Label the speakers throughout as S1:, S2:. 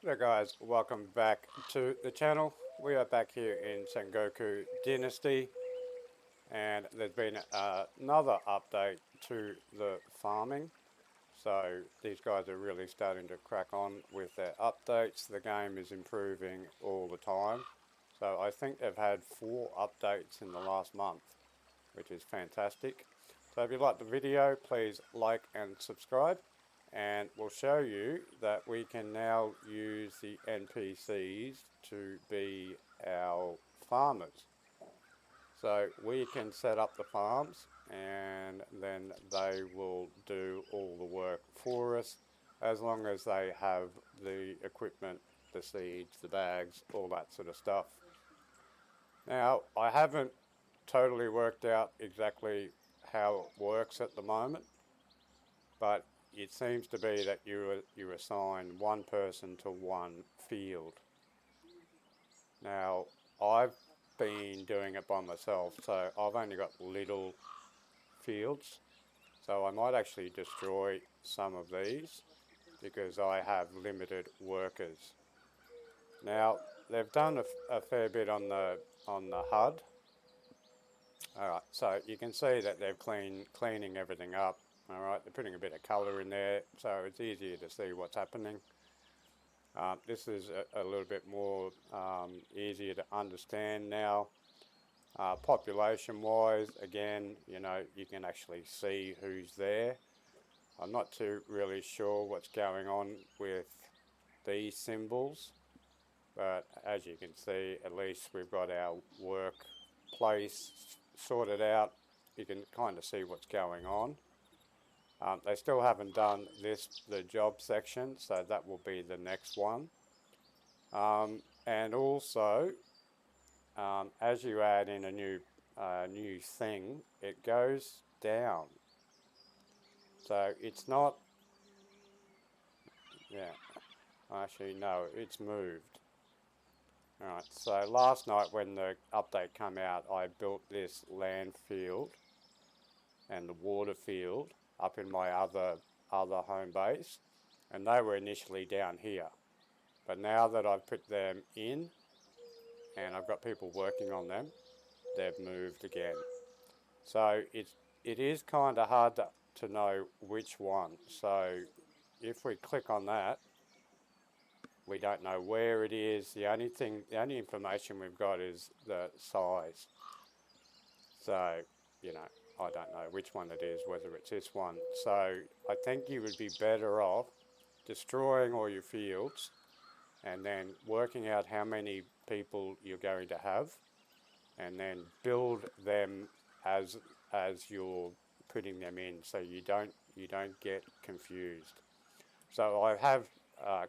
S1: Hello guys, welcome back to the channel. We are back here in Sengoku Dynasty and there's been another update to the farming. So these guys are really starting to crack on with their updates. The game is improving all the time. So I think they've had 4 updates in the last month, which is fantastic. So if you like the video, please like and subscribe. And we'll show you that we can now use the NPCs to be our farmers. So we can set up the farms and then they will do all the work for us as long as they have the equipment, the seeds, the bags, all that sort of stuff. Now, I haven't totally worked out exactly how it works at the moment, but it seems to be that you assign one person to one field. Now, I've been doing it by myself, so I've only got little fields, so I might actually destroy some of these because I have limited workers. Now, they've done a fair bit on the HUD. Alright, so you can see that they're cleaning everything up. Alright, they're putting a bit of colour in there, so it's easier to see what's happening. This is a little bit more easier to understand now. Population wise, again, you can actually see who's there. I'm not too really sure what's going on with these symbols, but as you can see, at least we've got our workplace sorted out. You can kind of see what's going on. They still haven't done the job section, so that will be the next one. And also, as you add in a new thing, it goes down. So it's not, yeah, actually no, it's moved. Alright, so last night when the update came out, I built this land field and the water field up in my other home base, and they were initially down here. But now that I've put them in and I've got people working on them, they've moved again. So it is kind of hard to know which one. So if we click on that, we don't know where it is. The only information we've got is the size. So, I don't know which one it is, whether it's this one. So I think you would be better off destroying all your fields and then working out how many people you're going to have and then build them as you're putting them in, so you don't get confused. So I have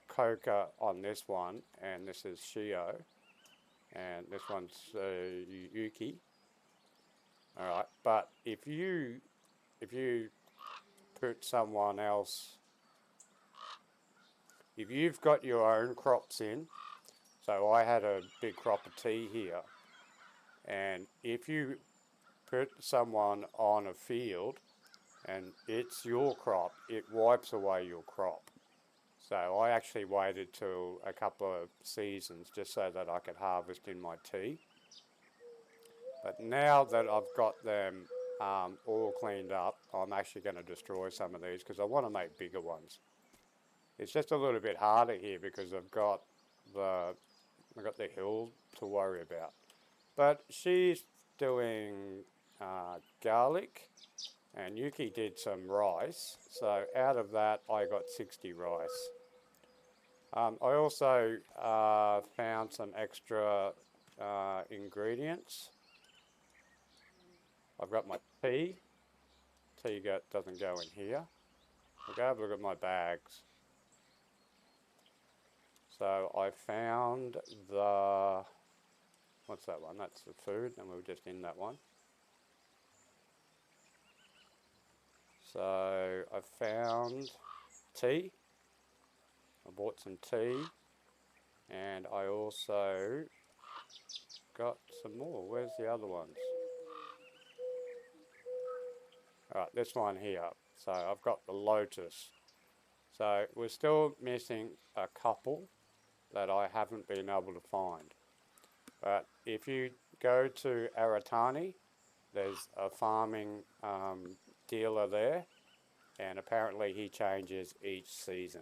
S1: Coca on this one, and this is Shio, and this one's Yuki. All right, but if you put someone else, if you've got your own crops in, so I had a big crop of tea here, and if you put someone on a field and it's your crop, it wipes away your crop. So I actually waited till a couple of seasons just so that I could harvest in my tea. But now that I've got them all cleaned up, I'm actually going to destroy some of these because I want to make bigger ones. It's just a little bit harder here because I've got the hill to worry about. But she's doing garlic, and Yuki did some rice. So out of that, I got 60 rice. I also found some extra ingredients. I've got my tea. Doesn't go in here. I'll go have a look at my bags. So I found what's that one? That's the food, and we were just in that one. So I found tea. I bought some tea, and I also got some more. Where's the other ones? Alright, this one here. So I've got the lotus. So we're still missing a couple. that I haven't been able to find. But if you go to Aratani, there's a farming dealer there, and apparently he changes each season.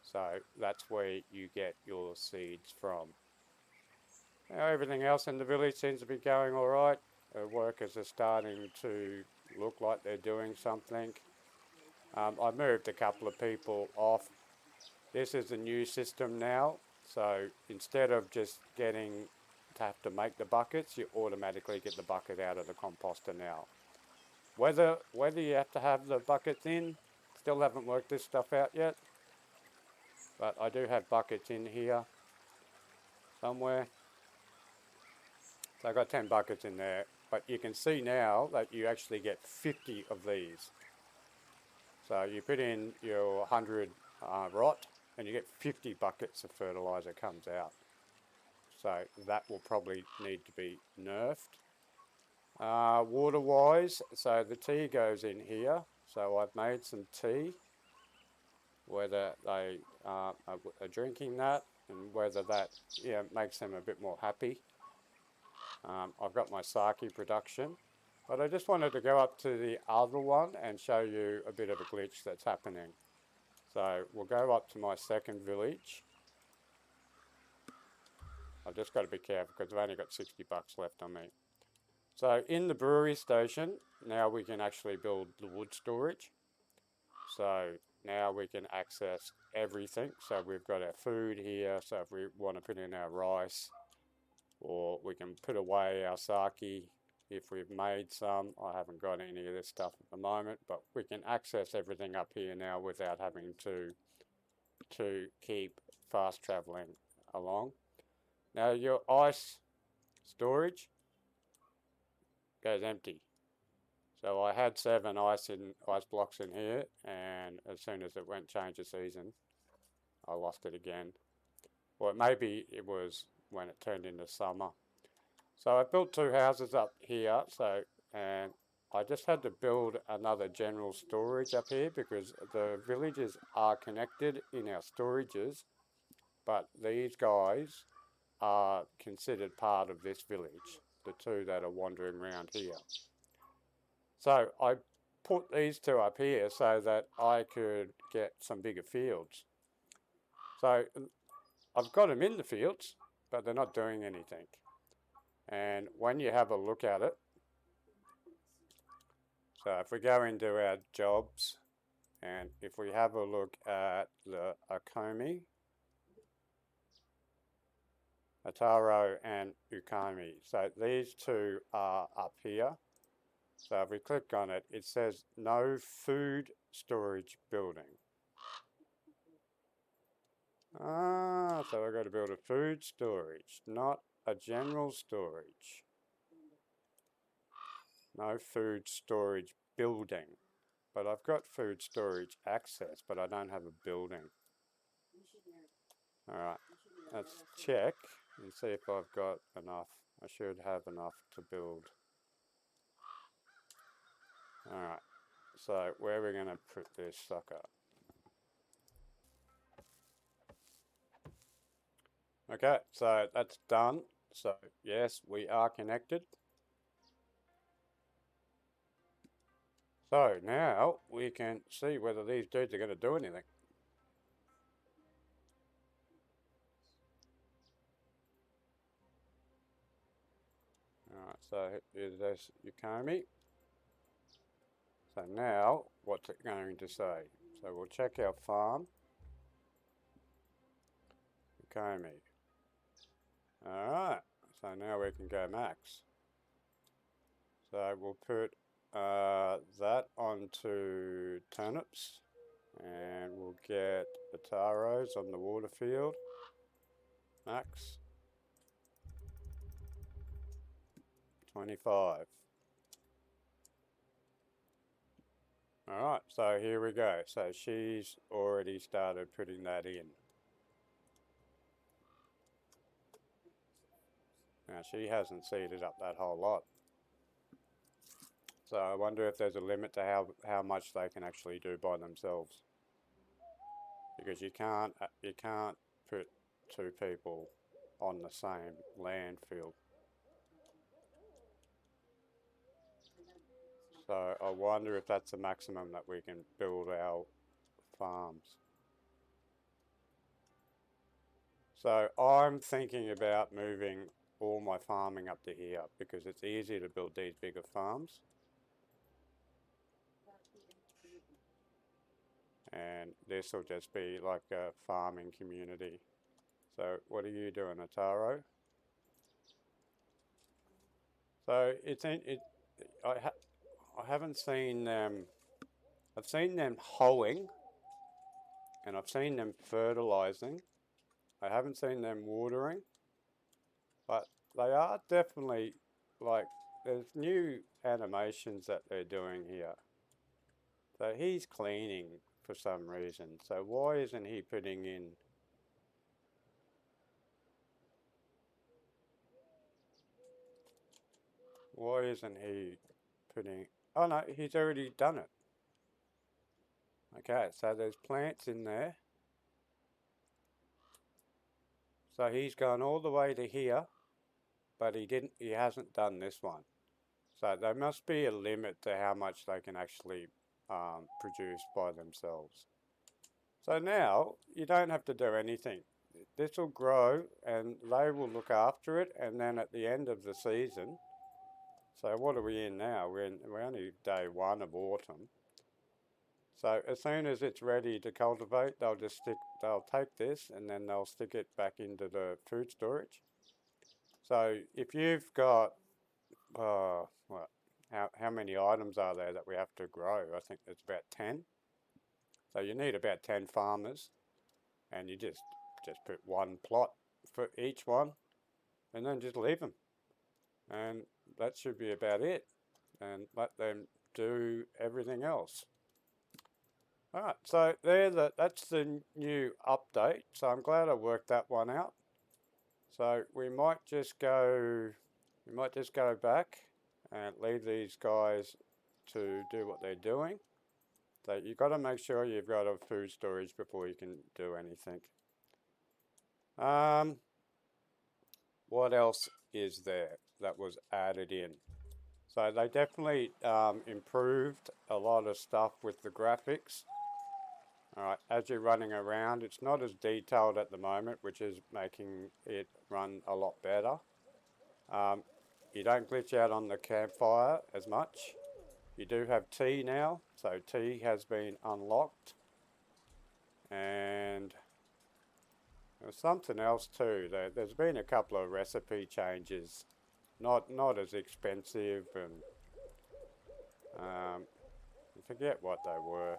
S1: So that's where you get your seeds from. Now, everything else in the village seems to be going all right. Workers are starting to look like they're doing something. I moved a couple of people off. This is a new system now, so instead of just getting to have to make the buckets, you automatically get the bucket out of the composter now. Whether you have to have the buckets in, still haven't worked this stuff out yet, but I do have buckets in here somewhere. So I've got 10 buckets in there, but you can see now that you actually get 50 of these. So you put in your 100 rot and you get 50 buckets of fertilizer comes out. So that will probably need to be nerfed. Water-wise, so the tea goes in here. So I've made some tea, whether they are drinking that and whether that makes them a bit more happy. I've got my sake production, but I just wanted to go up to the other one and show you a bit of a glitch that's happening. So we'll go up to my second village. I've just got to be careful because I've only got 60 bucks left on me. So in the brewery station, now we can actually build the wood storage. So now we can access everything. So we've got our food here. So if we want to put in our rice, or we can put away our sake if we've made some. I haven't got any of this stuff at the moment, but we can access everything up here now without having to keep fast traveling along. Now your ice storage goes empty. So I had 7 ice blocks in here, and as soon as it went change of season, I lost it again. Or maybe it was when it turned into summer. So I built 2 houses up here, and I just had to build another general storage up here because the villages are connected in our storages, but these guys are considered part of this village, the 2 that are wandering around here. So I put these 2 up here so that I could get some bigger fields. So I've got them in the fields, but they're not doing anything. And when you have a look at it, so if we go into our jobs, and if we have a look at the Akomi, Ataro and Ukami, so these 2 are up here. So if we click on it, it says no food storage building. So we've got to build a food storage, not a general storage. No food storage building. But I've got food storage access, but I don't have a building. Alright, let's check and see if I've got enough. I should have enough to build. Alright, so where are we going to put this sucker? Okay, so that's done. So yes, we are connected. So now we can see whether these dudes are going to do anything. Alright, so here's this Ukami. So now, what's it going to say? So we'll check our farm. Ukami. Alright, so now we can go max. So we'll put that onto turnips, and we'll get the taros on the water field. Max. 25. Alright, so here we go. So she's already started putting that in. Now she hasn't seeded up that whole lot. So I wonder if there's a limit to how much they can actually do by themselves. Because you can't put two people on the same land field. So I wonder if that's the maximum that we can build our farms. So I'm thinking about moving all my farming up to here because it's easier to build these bigger farms. And this will just be like a farming community. So what are you doing, Ataro? So it's in it. I haven't seen them. I've seen them hoeing, and I've seen them fertilizing. I haven't seen them watering, but they are definitely like there's new animations that they're doing here. So he's cleaning for some reason. So why isn't he putting in? Why isn't he putting? Oh no, he's already done it. Okay, so there's plants in there. So he's gone all the way to here, but he hasn't done this one. So there must be a limit to how much they can actually produce by themselves. So now you don't have to do anything. This will grow and they will look after it, and then at the end of the season, so what are we in now? We're only day 1 of autumn. So as soon as it's ready to cultivate, they'll take this and then they'll stick it back into the food storage. So if you've got, what, how many items are there that we have to grow? I think it's about 10. So you need about 10 farmers, and you just put one plot for each one, and then just leave them, and that should be about it, and let them do everything else. Alright, so that's the new update, so I'm glad I worked that one out. So we might just go back and leave these guys to do what they're doing. So you've got to make sure you've got a food storage before you can do anything. What else is there that was added in? So they definitely improved a lot of stuff with the graphics. Alright, as you're running around, it's not as detailed at the moment, which is making it run a lot better. You don't glitch out on the campfire as much. You do have tea now, so tea has been unlocked. And there's something else too. There's been a couple of recipe changes, not as expensive, and I forget what they were.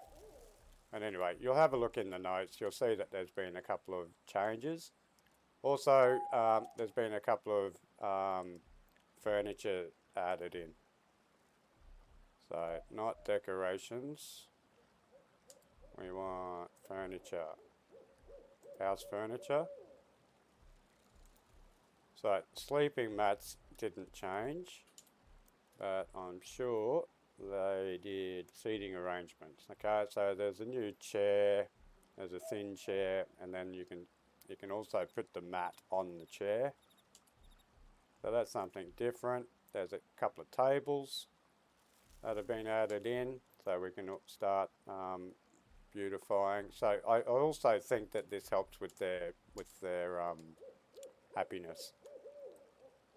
S1: And anyway, you'll have a look in the notes. You'll see that there's been a couple of changes. Also, there's been a couple of furniture added in. So, not decorations. We want furniture. House furniture. So, sleeping mats didn't change, but I'm sure they did seating arrangements. Okay, so there's a new chair, there's a thin chair, and then you can also put the mat on the chair. So that's something different. There's a couple of tables that have been added in, so we can start beautifying. So I also think that this helps with their happiness.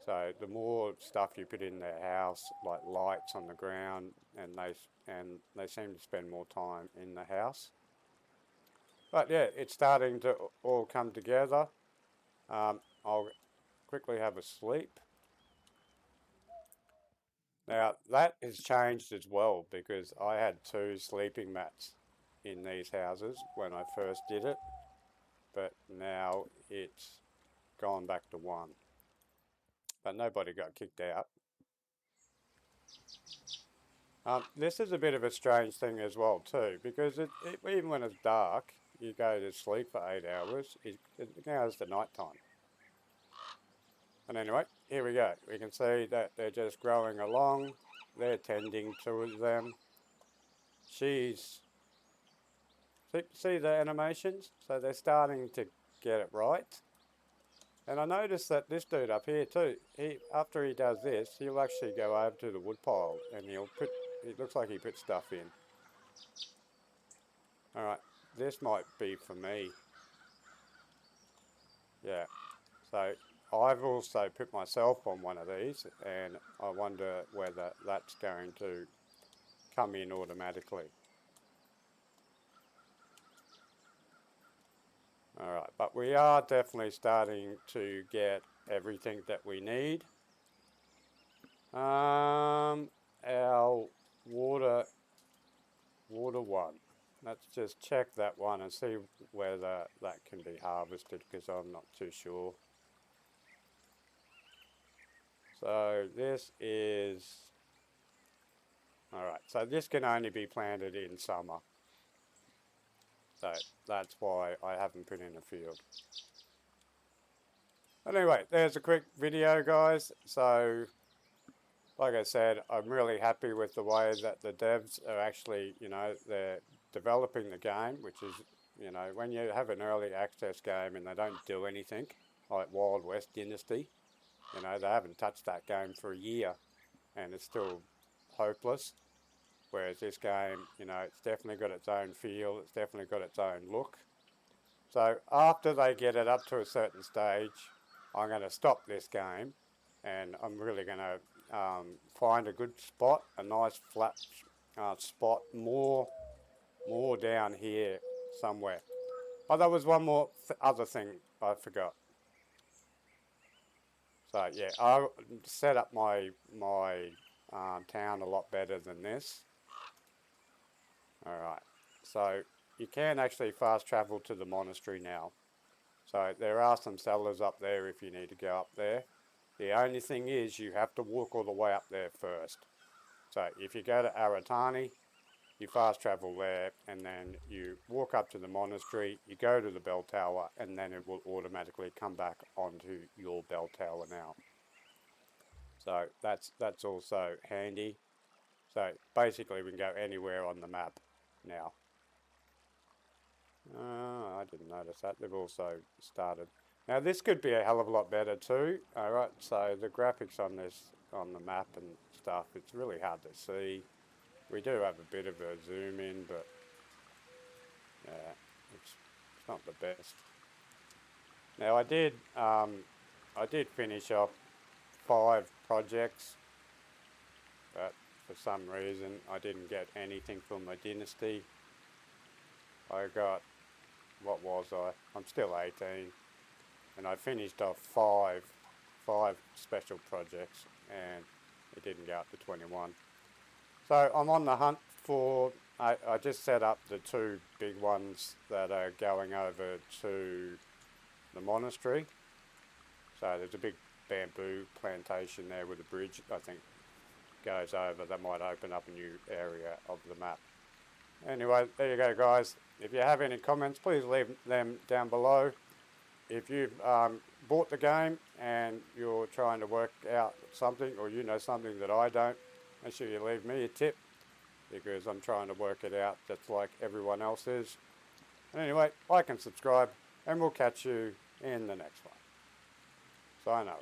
S1: So the more stuff you put in their house, like lights on the ground, and they seem to spend more time in the house. But yeah, it's starting to all come together. I'll quickly have a sleep. Now that has changed as well, because I had 2 sleeping mats in these houses when I first did it, but now it's gone back to 1. But nobody got kicked out. This is a bit of a strange thing as well too, because even when it's dark, you go to sleep for 8 hours, now is the night time. And anyway, here we go. We can see that they're just growing along. They're tending to them. See the animations? So they're starting to get it right. And I noticed that this dude up here too, after he does this, he'll actually go over to the wood pile and it looks like he put stuff in. Alright, this might be for me. Yeah, so I've also put myself on one of these, and I wonder whether that's going to come in automatically. Alright, but we are definitely starting to get everything that we need. Our water one. Let's just check that one and see whether that can be harvested, because I'm not too sure. So this is... Alright, so this can only be planted in summer. So that's why I haven't put in a field. But anyway, there's a quick video, guys. So, like I said, I'm really happy with the way that the devs are actually, you know, they're developing the game, which is, you know, when you have an early access game and they don't do anything, like Wild West Dynasty, you know, they haven't touched that game for a year and it's still hopeless. Whereas this game, you know, it's definitely got its own feel, it's definitely got its own look. So after they get it up to a certain stage, I'm going to stop this game and I'm really going to find a good spot, a nice flat spot, more down here somewhere. Oh, there was one more other thing I forgot. So yeah, I set up my town a lot better than this. Alright, so you can actually fast travel to the monastery now. So there are some sellers up there if you need to go up there. The only thing is you have to walk all the way up there first. So if you go to Aratani, you fast travel there and then you walk up to the monastery, you go to the bell tower, and then it will automatically come back onto your bell tower now. So that's also handy. So basically we can go anywhere on the map now. I didn't notice that. They've also started. Now this could be a hell of a lot better too. Alright, so the graphics on this, on the map and stuff, it's really hard to see. We do have a bit of a zoom in, but yeah, it's not the best. Now I did finish off 5 projects, but for some reason I didn't get anything from my dynasty. I got, what was I? I'm still 18, and I finished off 5 special projects, and it didn't go up to 21. So I'm on the hunt for, I just set up the 2 big ones that are going over to the monastery. So there's a big bamboo plantation there with a bridge, I think, goes over. That might open up a new area of the map. Anyway, there you go, guys. If you have any comments, please leave them down below. If you've bought the game and you're trying to work out something, or you know something that I don't, make sure you leave me a tip, because I'm trying to work it out just like everyone else is. And anyway, like and subscribe, and we'll catch you in the next one. Sayonara.